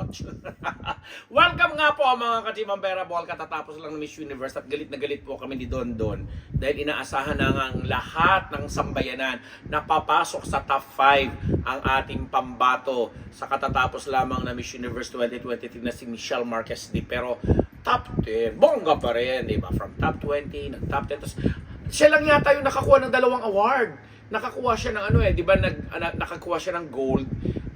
Ouch! Welcome nga po mga ka-Team Unbearable. Katatapos lang ng Miss Universe at galit na galit po kami ni Don Don dahil inaasahan na nga ang lahat ng sambayanan na papasok sa top 5 ang ating pambato sa katatapos lamang na Miss Universe 2023 na si Michelle Marquez D. Pero top 10, bongga pa rin, di ba? From top 20, nag-top 10. Tapos, siya lang yata yung nakakuha ng 2 award. Nakakuha siya ng di ba nakakuha siya ng gold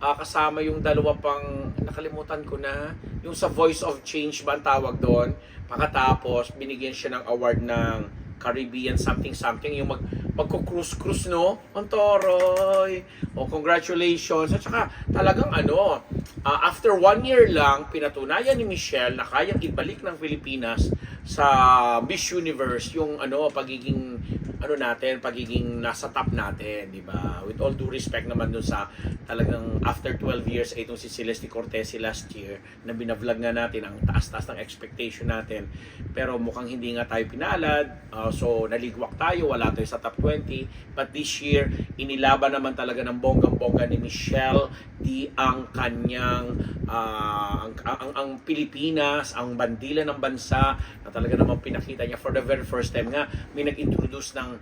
kasama yung 2 pang nakalimutan ko na, yung sa Voice of Change ba ang tawag doon. Pagkatapos binigyan siya ng award ng Caribbean something yung magko-cruise no. Ang toroy. Congratulations. At saka talagang after 1 year lang pinatunayan ni Michelle na kayang ibalik ng Pilipinas sa Miss Universe yung pagiging pagiging nasa top natin, di ba? With all due respect naman dun sa talagang after 12 years itong si Celeste Cortese last year na binavlog nga natin ang taas-taas ng expectation natin. Pero mukhang hindi nga tayo pinalad. So naligwak tayo, wala tayo sa top 20. But this year, inilaban naman talaga ng bonggang-bongga ni Michelle ang kanyang ang Pilipinas, ang bandila ng bansa na talaga naman pinakita niya for the very first time nga may nag-introduce ng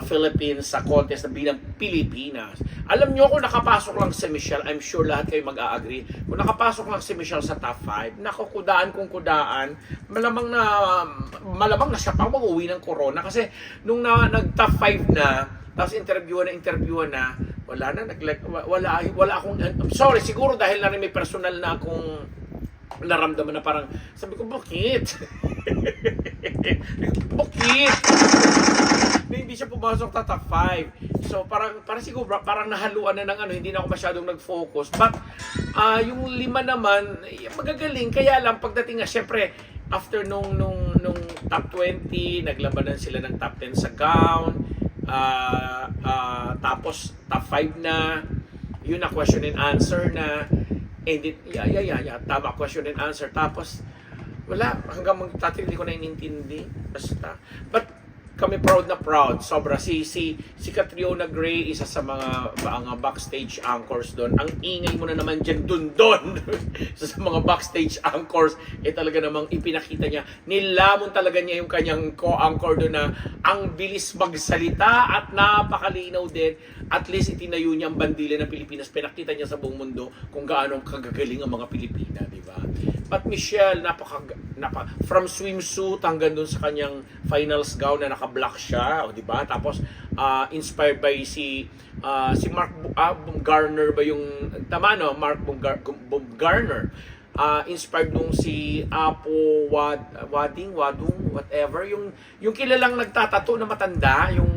Philippines sa contest na bilang Pilipinas. Alam niyo kung nakapasok lang si Michelle, I'm sure lahat kayo mag-a-agree, kung nakapasok lang si Michelle sa top 5, nakukudaan kung kudaan, malamang na siya pang mag-uwi ng corona kasi nung nag-top 5 na, tapos interviewan na, wala akong, I'm sorry, siguro dahil na rin may personal na akong naramdaman na parang, sabi ko, bakit? Bakit? Hindi siya pumasok sa top 5. So parang siguro parang nahaluan na ng hindi na ako masyadong nag-focus. But yung 5 naman, magagaling. Kaya lang pagdating nga, syempre, after nung top 20, naglabanan sila ng top 10 sa gown. Tapos top 5 na, yun na question and answer na. Tama, question and answer. Tapos, wala, hanggang magtatili ko na inintindi. Basta. But, kami proud na proud. Sobra. Si Catriona Gray, isa sa mga backstage anchors doon. Ang ingay mo na naman dyan, Don. Isa sa mga backstage anchors, talaga namang ipinakita niya. Nilamon talaga niya yung kanyang co-anchor doon na ang bilis magsalita at napakalinaw din. At least itinayo niya ang bandila ng Pilipinas. Pinakita niya sa buong mundo kung gaano kagagaling ang mga Pilipina, di ba? But Michelle, from swimsuit hanggang doon sa kanyang finals gown na naka-black siya, di ba? Tapos inspired by si Mark Garner ba yung tama no? Mark Garner. Inspired nung si Apo Wading, whatever, yung kilalang nagtatato na matanda, yung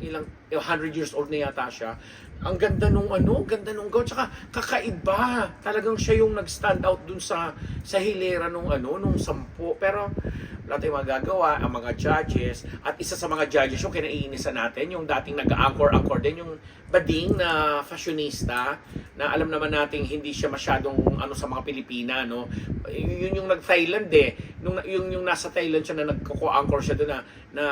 ilang 100 years old na yata siya. Ang ganda nung gown, tsaka kakaiba. Talagang siya yung nag-stand out dun sa hilera nung 10. Pero wala tayong magagawa, ang mga judges, at isa sa mga judges yung kinaiinisan natin, yung dating nag-anchor din, yung bading na fashionista, na alam naman natin hindi siya masyadong sa mga Pilipina, no? Yun yung nag-Thailand yung nasa Thailand siya na nagko-anchor siya doon na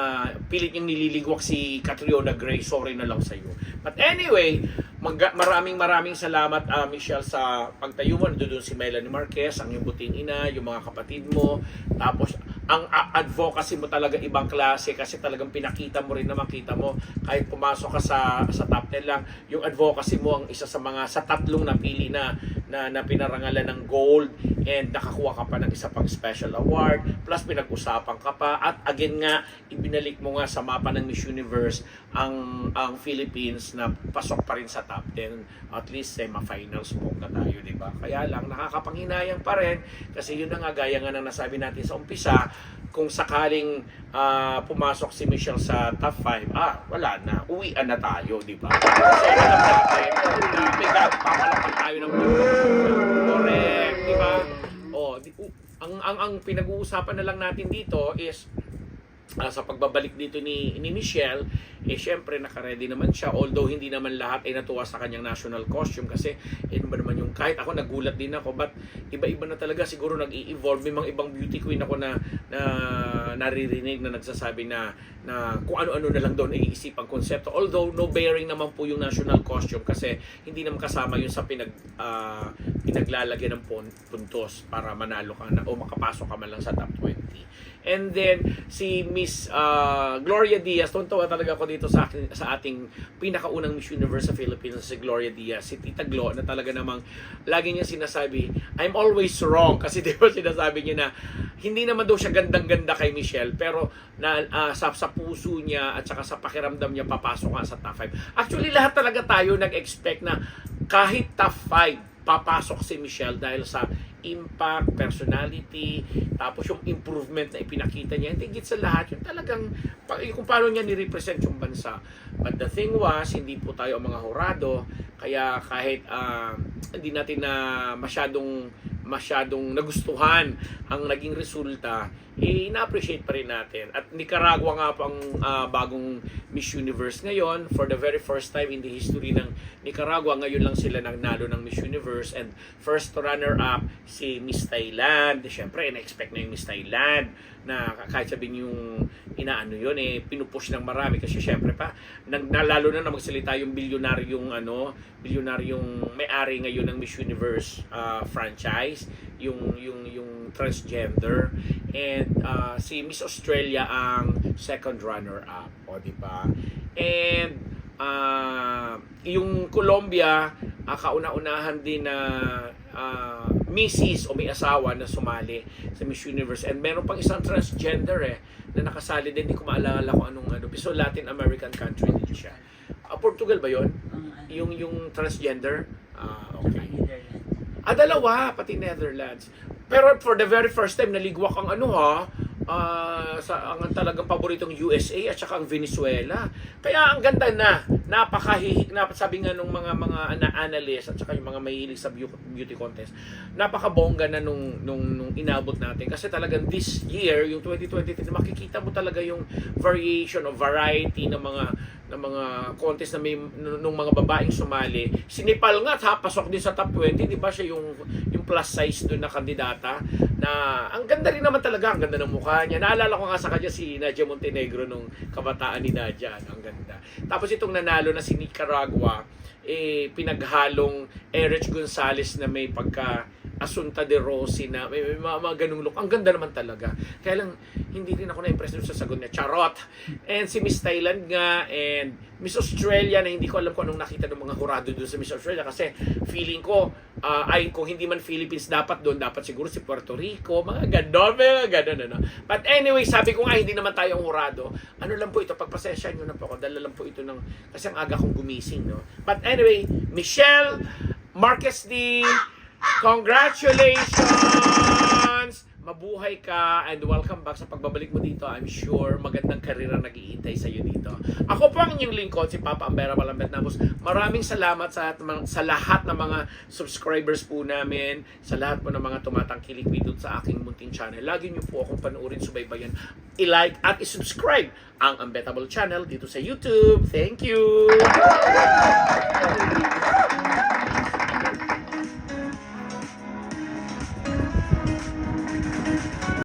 pilit yung nililigwak si Catriona Gray. Sorry na lang sa iyo. But anyway, maraming salamat Michelle sa pagtayo mo. Doon si Melanie Marquez, ang iyong buting ina, yung mga kapatid mo. Tapos ang advocacy mo talaga ibang klase kasi talagang pinakita mo rin na makita mo kahit pumasok ka sa top 10 lang, yung advocacy mo ang isa sa mga sa 3 napili na pinarangalan ng gold, and nakakuha ka pa ng isa pang special award, plus pinag-usapan ka pa, at again nga ibinalik mo nga sa mapa ng Miss Universe ang Philippines na pasok pa rin sa top 10, at least semi-finals po ka tayo, di ba? Kaya lang nakakapanghinayang pa rin kasi yun na nga, gaya nga ng nasabi natin sa umpisa, kung sakaling pumasok si Michelle sa top 5, wala na, uwian na tayo, di ba? Kasi alam natin na may papalakan tayo ng correct, di ba? Ang pinag-uusapan na lang natin dito is sa pagbabalik dito ni Michelle, syempre naka-ready naman siya, although hindi naman lahat ay natuwa sa kanyang national costume kasi ba naman yung, kahit ako nagulat din ako, but iba-iba na talaga siguro nag-i-evolve. May mga ibang beauty queen ako na naririnig na nagsasabi na kung ano-ano na lang doon ay iisipang konsepto, although no bearing naman po yung national costume kasi hindi naman kasama yun sa pinaglalagyan ng puntos para manalo ka na o makapasok ka man lang sa top 20. And then si Miss Gloria Diaz, tuntawa talaga ako dito sa ating pinakaunang Miss Universe sa Philippines, si Gloria Diaz, si Tita Glo, na talaga namang lagi niya sinasabi, I'm always wrong, kasi di ba sinasabi niya na hindi naman daw siya gandang-ganda kay Michelle, pero sa puso niya at saka sa pakiramdam niya papasok nga sa top 5. Actually, lahat talaga tayo nag-expect na kahit top 5 papasok si Michelle dahil sa impact, personality, tapos yung improvement na ipinakita niya. Hindi higit sa lahat yun. Talagang kung paano niya ni-represent yung bansa. But the thing was, hindi po tayo ang mga hurado. Kaya kahit hindi natin na masyadong nagustuhan ang naging resulta, ina-appreciate pa rin natin. At Nicaragua nga po ang bagong Miss Universe ngayon. For the very first time in the history ng Nicaragua, ngayon lang sila nagnalo ng Miss Universe. And first runner-up, si Miss Thailand. Siyempre, ina-expect na yung Miss Thailand na kahit sabihin yung inaano yun, pinupush ng marami. Kasi siyempre pa, lalo na magsalita yung bilyonaryong may-ari ngayon ng Miss Universe franchise, yung transgender, and si Miss Australia ang second runner-up, o di ba? And yung Colombia, kauna-unahan din na Mrs. o may asawa na sumali sa Miss Universe, and meron pang isang transgender na nakasali din, hindi ko maalala kung anong so Latin American country din siya. Portugal ba yon? Yung transgender? Okay. Dalawa, pati Netherlands. Pero for the very first time, naligwak ang ang talagang paboritong USA at saka ang Venezuela. Kaya ang ganda na, sabi nga nung mga analyst at saka yung mga mahilig sa beauty contest, napakabongga na nung inabot natin. Kasi talagang this year, yung 2023, makikita mo talaga yung variation o variety ng mga contest na may nung mga babaeng sumali. Si Nepal nga pasok din sa top 20, di ba siya yung plus size doon na kandidata, na ang ganda rin naman talaga, ang ganda ng mukha niya. Naalala ko nga sa kanya si Nadia Montenegro nung kabataan ni Nadia, ang ganda. Tapos itong nanalo na si Nicaragua, pinaghalong Erich Gonzalez na may pagka Asunta de Rossi na may mga ganung look. Ang ganda naman talaga. Kaya lang, hindi rin ako na-impress sa sagot niya. Charot! And si Miss Thailand nga, and Miss Australia, na hindi ko alam kung anong nakita ng mga hurado doon sa Miss Australia. Kasi feeling ko, kung hindi man Philippines dapat doon, dapat siguro si Puerto Rico, mga ganon. But anyway, sabi ko nga, hindi naman tayo ang hurado. Ano lang po ito, pagpasensya nyo na po ako. Dala lang po ito kasi ang aga kong gumising, no? But anyway, Michelle Marquez D, congratulations! Mabuhay ka and welcome back sa pagbabalik mo dito. I'm sure magandang karera nag-iintay sa iyo dito. Ako po ang inyong lingkod, si Papa Ambera Malambet Nabos. Maraming salamat sa lahat ng mga subscribers po namin, sa lahat po ng mga tumatangkilik dito sa aking munting channel. Lagi niyo po akong panoorin, subaybayan, i-like at i-subscribe ang Unbettable Channel dito sa YouTube. Thank you!